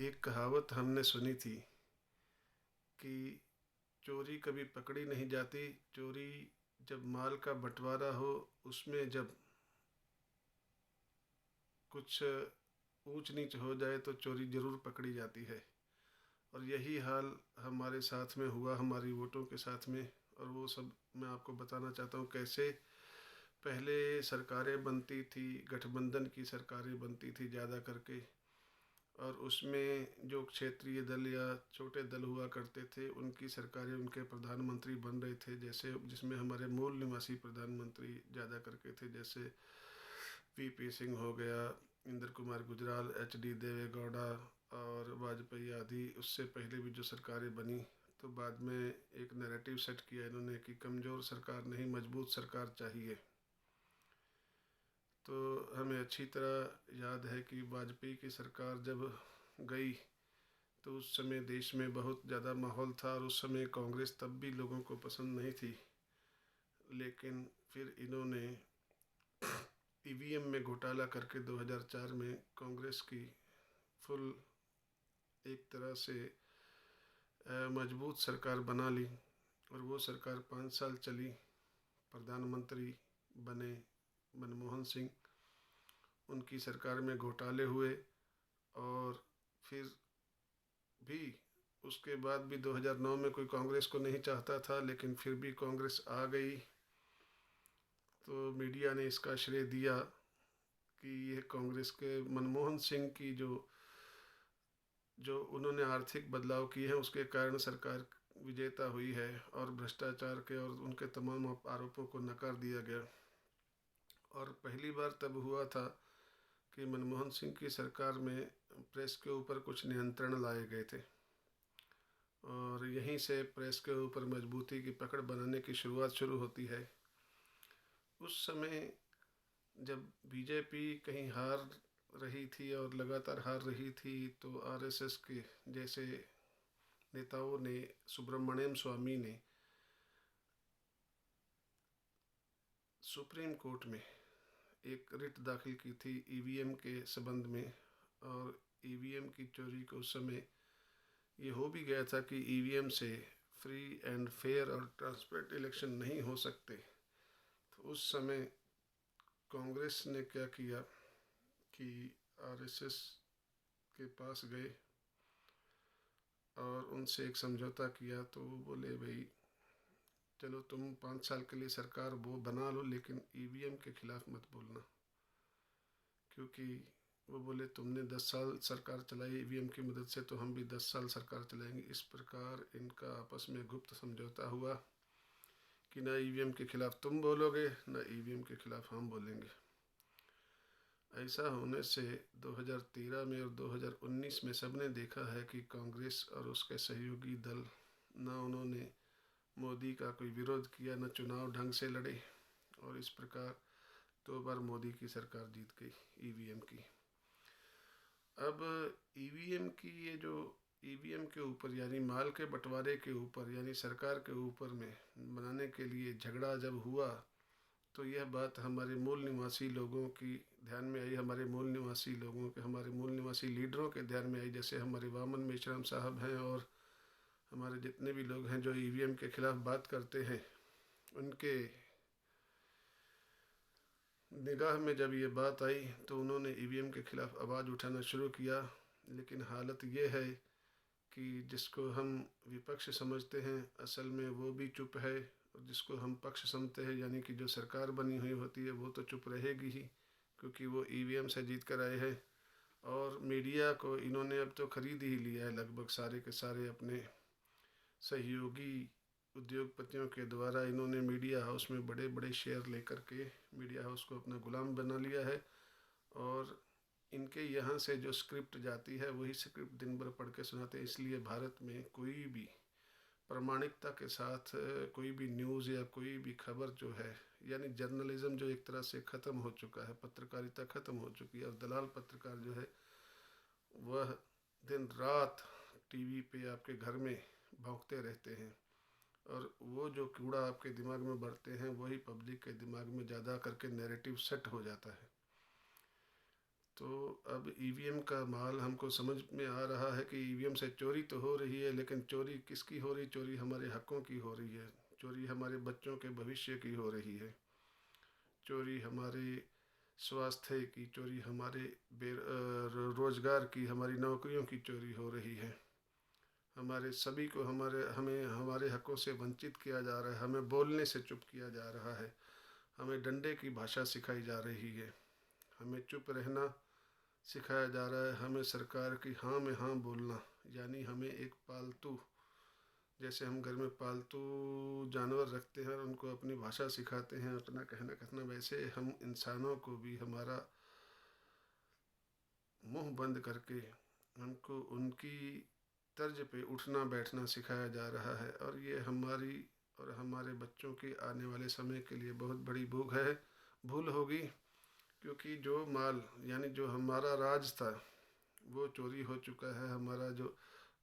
एक कहावत हमने सुनी थी कि चोरी कभी पकड़ी नहीं जाती। चोरी जब माल का बंटवारा हो, उसमें जब कुछ ऊंच नीच हो जाए तो चोरी जरूर पकड़ी जाती है। और यही हाल हमारे साथ में हुआ, हमारी वोटों के साथ में। और वो सब मैं आपको बताना चाहता हूँ कैसे पहले सरकारें बनती थी, गठबंधन की सरकारें बनती थी ज़्यादा करके। और उसमें जो क्षेत्रीय दल या छोटे दल हुआ करते थे, उनकी सरकारें, उनके प्रधानमंत्री बन रहे थे। जैसे जिसमें हमारे मूल निवासी प्रधानमंत्री ज़्यादा करके थे, जैसे वीपी सिंह हो गया, इंद्र कुमार गुजराल, एचडी देवेगौड़ा और वाजपेयी आदि। उससे पहले भी जो सरकारें बनी, तो बाद में एक नैरेटिव सेट किया इन्होंने कि कमज़ोर सरकार नहीं, मजबूत सरकार चाहिए। तो हमें अच्छी तरह याद है कि वाजपेयी की सरकार जब गई तो उस समय देश में बहुत ज़्यादा माहौल था, और उस समय कांग्रेस तब भी लोगों को पसंद नहीं थी। लेकिन फिर इन्होंने ईवीएम में घोटाला करके 2004 में कांग्रेस की फुल एक तरह से मजबूत सरकार बना ली। और वो सरकार 5 साल चली। प्रधानमंत्री बने मनमोहन सिंह, उनकी सरकार में घोटाले हुए। और फिर भी उसके बाद भी 2009 में कोई कांग्रेस को नहीं चाहता था, लेकिन फिर भी कांग्रेस आ गई। तो मीडिया ने इसका श्रेय दिया कि यह कांग्रेस के मनमोहन सिंह की जो जो उन्होंने आर्थिक बदलाव किए हैं उसके कारण सरकार विजेता हुई है, और भ्रष्टाचार के और उनके तमाम आरोपों को नकार दिया गया। और पहली बार तब हुआ था कि मनमोहन सिंह की सरकार में प्रेस के ऊपर कुछ नियंत्रण लाए गए थे, और यहीं से प्रेस के ऊपर मजबूती की पकड़ बनाने की शुरुआत शुरू होती है। उस समय जब बीजेपी कहीं हार रही थी और लगातार हार रही थी, तो आरएसएस के जैसे नेताओं ने, सुब्रमण्यम स्वामी ने सुप्रीम कोर्ट में एक रिट दाखिल की थी ईवीएम के संबंध में। और ईवीएम की चोरी को उस समय ये हो भी गया था कि ईवीएम से फ्री एंड फेयर और ट्रांसपेरेंट इलेक्शन नहीं हो सकते। तो उस समय कांग्रेस ने क्या किया कि आरएसएस के पास गए और उनसे एक समझौता किया। तो वो बोले, भाई चलो तुम 5 साल के लिए सरकार वो बना लो, लेकिन ईवीएम के खिलाफ मत बोलना। क्योंकि वो बोले, तुमने 10 साल सरकार चलाई ईवीएम की मदद से, तो हम भी 10 साल सरकार चलाएंगे। इस प्रकार इनका आपस में गुप्त समझौता हुआ कि ना ईवीएम के खिलाफ तुम बोलोगे, ना ईवीएम के खिलाफ हम बोलेंगे। ऐसा होने से 2013 में और 2019 में सबने देखा है कि कांग्रेस और उसके सहयोगी दल, ना उन्होंने मोदी का कोई विरोध किया, न चुनाव ढंग से लड़े। और इस प्रकार 2 बार मोदी की सरकार जीत गई ईवीएम की। अब ईवीएम की ये जो ईवीएम के ऊपर यानी माल के बंटवारे के ऊपर यानी सरकार के ऊपर में बनाने के लिए झगड़ा जब हुआ, तो यह बात हमारे मूल निवासी लोगों की ध्यान में आई, हमारे मूल निवासी लोगों के, हमारे मूल निवासी लीडरों के ध्यान में आई। जैसे हमारे वामन मेश्राम साहब हैं और हमारे जितने भी लोग हैं जो ईवीएम के खिलाफ बात करते हैं, उनके निगाह में जब ये बात आई तो उन्होंने ईवीएम के खिलाफ आवाज़ उठाना शुरू किया। लेकिन हालत ये है कि जिसको हम विपक्ष समझते हैं, असल में वो भी चुप है। और जिसको हम पक्ष समझते हैं, यानी कि जो सरकार बनी हुई होती है, वो तो चुप रहेगी ही, क्योंकि वो ईवीएम से जीत कर आए हैं। और मीडिया को इन्होंने अब तो खरीद ही लिया है, लगभग सारे के सारे अपने सहयोगी उद्योगपतियों के द्वारा इन्होंने मीडिया हाउस में बड़े बड़े शेयर लेकर के मीडिया हाउस को अपना गुलाम बना लिया है। और इनके यहाँ से जो स्क्रिप्ट जाती है वही स्क्रिप्ट दिन भर पढ़ के सुनाते हैं। इसलिए भारत में कोई भी प्रामाणिकता के साथ कोई भी न्यूज़ या कोई भी खबर जो है, यानी जर्नलिज्म जो एक तरह से ख़त्म हो चुका है, पत्रकारिता ख़त्म हो चुकी है। और दलाल पत्रकार जो है वह दिन रात टीवी पे आपके घर में भौंकते रहते हैं, और वो जो कूड़ा आपके दिमाग में भरते हैं वही पब्लिक के दिमाग में ज़्यादा करके नैरेटिव सेट हो जाता है। तो अब ईवीएम का माल हमको समझ में आ रहा है कि ईवीएम से चोरी तो हो रही है, लेकिन चोरी किसकी हो रही? चोरी हमारे हकों की हो रही है, चोरी हमारे बच्चों के भविष्य की हो रही है, चोरी हमारे स्वास्थ्य की, चोरी हमारे रोजगार की, हमारी नौकरियों की चोरी हो रही है। हमारे सभी को हमें हमारे हकों से वंचित किया जा रहा है, हमें बोलने से चुप किया जा रहा है, हमें डंडे की भाषा सिखाई जा रही है, हमें चुप रहना सिखाया जा रहा है, हमें सरकार की हाँ में हाँ बोलना, यानी हमें एक पालतू, जैसे हम घर में पालतू जानवर रखते हैं और उनको अपनी भाषा सिखाते हैं, अपना कहना कहना, वैसे हम इंसानों को भी हमारा मुंह बंद करके हमको उनकी तर्ज पे उठना बैठना सिखाया जा रहा है। और ये हमारी और हमारे बच्चों के आने वाले समय के लिए बहुत बड़ी भूल होगी, क्योंकि जो माल यानी जो हमारा राज था वो चोरी हो चुका है, हमारा जो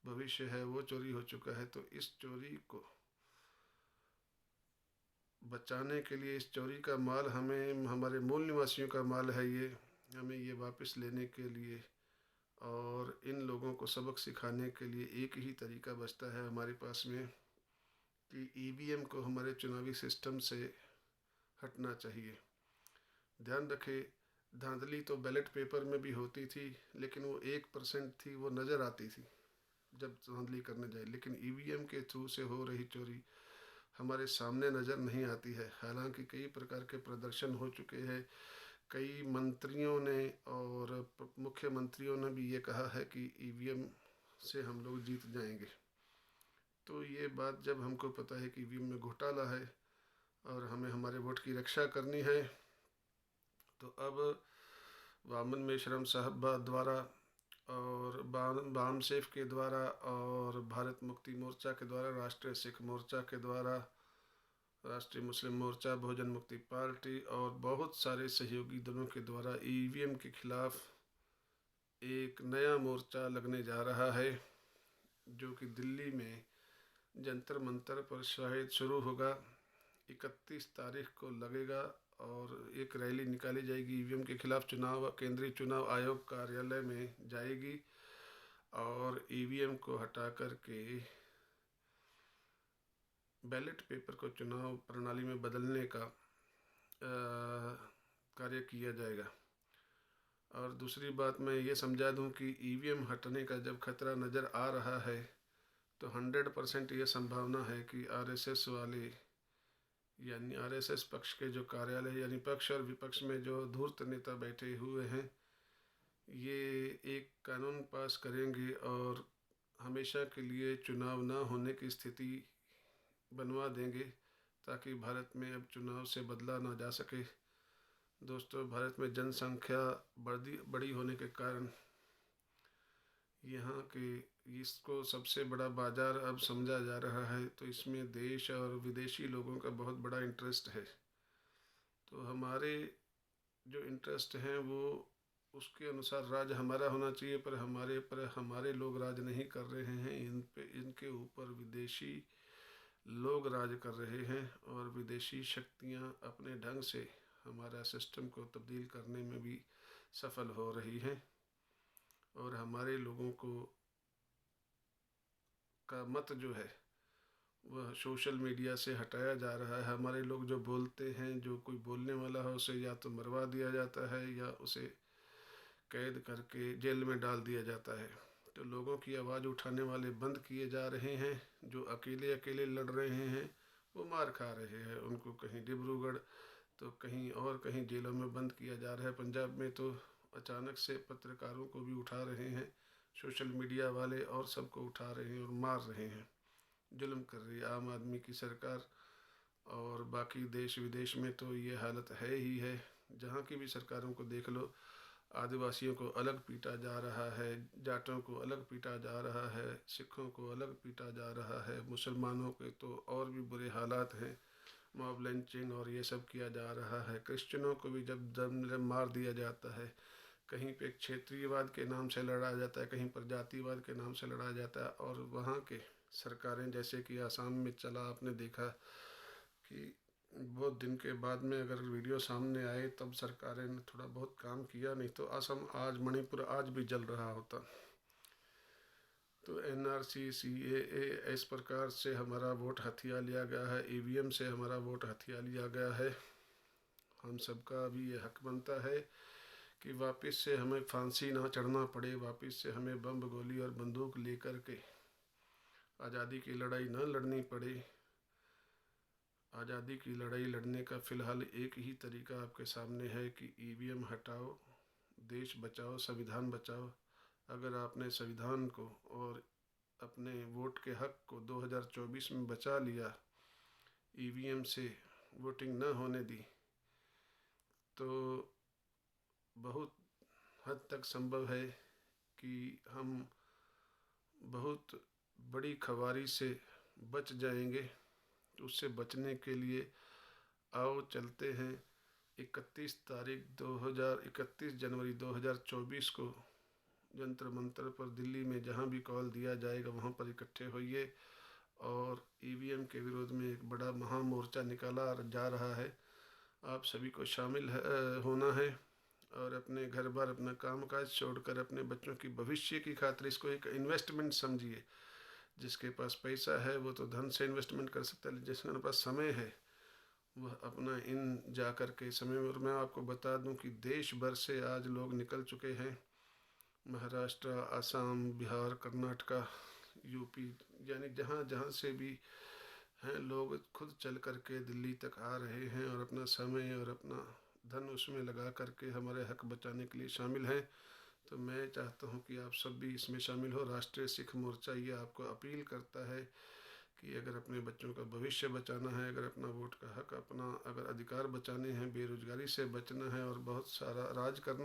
भविष्य है वो चोरी हो चुका है। तो इस चोरी को बचाने के लिए, इस चोरी का माल हमें, हमारे मूल निवासियों का माल है ये, हमें ये वापस लेने के लिए और इन लोगों को सबक सिखाने के लिए एक ही तरीका बचता है हमारे पास में कि ईवीएम को हमारे चुनावी सिस्टम से हटना चाहिए। ध्यान रखें, धांधली तो बैलेट पेपर में भी होती थी, लेकिन वो 1% थी, वो नज़र आती थी जब धांधली करने जाए, लेकिन ईवीएम के थ्रू से हो रही चोरी हमारे सामने नज़र नहीं आती है। हालांकि कई प्रकार के प्रदर्शन हो चुके हैं, कई मंत्रियों ने और मुख्यमंत्रियों ने भी ये कहा है कि ईवीएम से हम लोग जीत जाएंगे। तो ये बात जब हमको पता है कि ईवीएम में घोटाला है और हमें हमारे वोट की रक्षा करनी है, तो अब वामन मेश्राम साहब द्वारा और बाम सेफ के द्वारा और भारत मुक्ति मोर्चा के द्वारा, राष्ट्रीय सिख मोर्चा के द्वारा, राष्ट्रीय मुस्लिम मोर्चा, बहुजन मुक्ति पार्टी और बहुत सारे सहयोगी दलों के द्वारा ईवीएम के खिलाफ एक नया मोर्चा लगने जा रहा है, जो कि दिल्ली में जंतर मंतर पर शायद शुरू होगा। 31 तारीख को लगेगा और एक रैली निकाली जाएगी ईवीएम के खिलाफ, केंद्रीय चुनाव आयोग कार्यालय में जाएगी और ईवीएम को हटा करके बैलेट पेपर को चुनाव प्रणाली में बदलने का कार्य किया जाएगा। और दूसरी बात मैं ये समझा दूं कि ईवीएम हटने का जब खतरा नज़र आ रहा है, तो 100% ये संभावना है कि आरएसएस वाले, यानी आरएसएस पक्ष के जो कार्यालय, यानी पक्ष और विपक्ष में जो धूर्त नेता बैठे हुए हैं, ये एक कानून पास करेंगे और हमेशा के लिए चुनाव ना होने की स्थिति बनवा देंगे, ताकि भारत में अब चुनाव से बदला ना जा सके। दोस्तों, भारत में जनसंख्या बड़ी होने के कारण यहाँ के इसको सबसे बड़ा बाज़ार अब समझा जा रहा है, तो इसमें देश और विदेशी लोगों का बहुत बड़ा इंटरेस्ट है। तो हमारे जो इंटरेस्ट हैं वो उसके अनुसार राज हमारा होना चाहिए, पर हमारे लोग राज नहीं कर रहे हैं, इनके ऊपर विदेशी लोग राज कर रहे हैं और विदेशी शक्तियाँ अपने ढंग से हमारा सिस्टम को तब्दील करने में भी सफल हो रही हैं और हमारे लोगों का मत जो है वह सोशल मीडिया से हटाया जा रहा है। हमारे लोग जो बोलते हैं, जो कोई बोलने वाला है उसे या तो मरवा दिया जाता है या उसे कैद करके जेल में डाल दिया जाता है। तो लोगों की आवाज़ उठाने वाले बंद किए जा रहे हैं, जो अकेले अकेले लड़ रहे हैं वो मार खा रहे हैं, उनको कहीं डिब्रूगढ़ तो कहीं और कहीं जेलों में बंद किया जा रहा है। पंजाब में तो अचानक से पत्रकारों को भी उठा रहे हैं, सोशल मीडिया वाले और सबको उठा रहे हैं और मार रहे हैं, जुल्म कर रही है आम आदमी की सरकार। और बाकी देश विदेश में तो ये हालत है ही है, जहाँ की भी सरकारों को देख लो, आदिवासियों को अलग पीटा जा रहा है, जाटों को अलग पीटा जा रहा है, सिखों को अलग पीटा जा रहा है, मुसलमानों के तो और भी बुरे हालात हैं, मॉब लिंचिंग और ये सब किया जा रहा है। क्रिश्चियनों को भी जब दम मार दिया जाता है, कहीं पे क्षेत्रीयवाद के नाम से लड़ा जाता है, कहीं पर जातिवाद के नाम से लड़ा जाता है। और वहाँ के सरकारें, जैसे कि आसाम में चला, आपने देखा कि बहुत दिन के बाद में अगर वीडियो सामने आए तब सरकारें ने थोड़ा बहुत काम किया, नहीं तो असम आज, मणिपुर आज भी जल रहा होता। तो एनआरसी, सीएए इस प्रकार से हमारा वोट हथिया लिया गया है, ईवीएम से हमारा वोट हथिया लिया गया है। हम सबका भी ये हक बनता है कि वापस से हमें फांसी ना चढ़ना पड़े, वापस से हमें बम गोली और बंदूक लेकर के आज़ादी की लड़ाई ना लड़नी पड़े। आज़ादी की लड़ाई लड़ने का फ़िलहाल एक ही तरीका आपके सामने है कि ईवीएम हटाओ, देश बचाओ, संविधान बचाओ। अगर आपने संविधान को और अपने वोट के हक को 2024 में बचा लिया, ईवीएम से वोटिंग न होने दी, तो बहुत हद तक संभव है कि हम बहुत बड़ी खबारी से बच जाएंगे। तो उससे बचने के लिए आओ चलते हैं 31 जनवरी 2024 को जंतर मंतर पर दिल्ली में जहाँ भी कॉल दिया जाएगा वहाँ पर इकट्ठे होइए और ईवीएम के विरोध में एक बड़ा महामोर्चा निकाला जा रहा है। आप सभी को शामिल होना है और अपने घर बार, अपना कामकाज छोड़कर अपने बच्चों की भविष्य की खातिर इसको एक इन्वेस्टमेंट समझिए। जिसके पास पैसा है वो तो धन से इन्वेस्टमेंट कर सकता है, जिसके पास समय है वह अपना इन जा कर के समय में। और मैं आपको बता दूं कि देश भर से आज लोग निकल चुके हैं, महाराष्ट्र, आसाम, बिहार, कर्नाटका, यूपी, यानी जहाँ जहाँ से भी हैं लोग खुद चल कर के दिल्ली तक आ रहे हैं और अपना समय और अपना धन उसमें लगा करके हमारे हक बचाने के लिए शामिल हैं। तो मैं चाहता हूं कि आप सब भी इसमें शामिल हो। राष्ट्रीय सिख मोर्चा ये आपको अपील करता है कि अगर अपने बच्चों का भविष्य बचाना है, अगर अपना वोट का हक, अपना अगर अधिकार बचाने हैं, बेरोजगारी से बचना है और बहुत सारा राज करना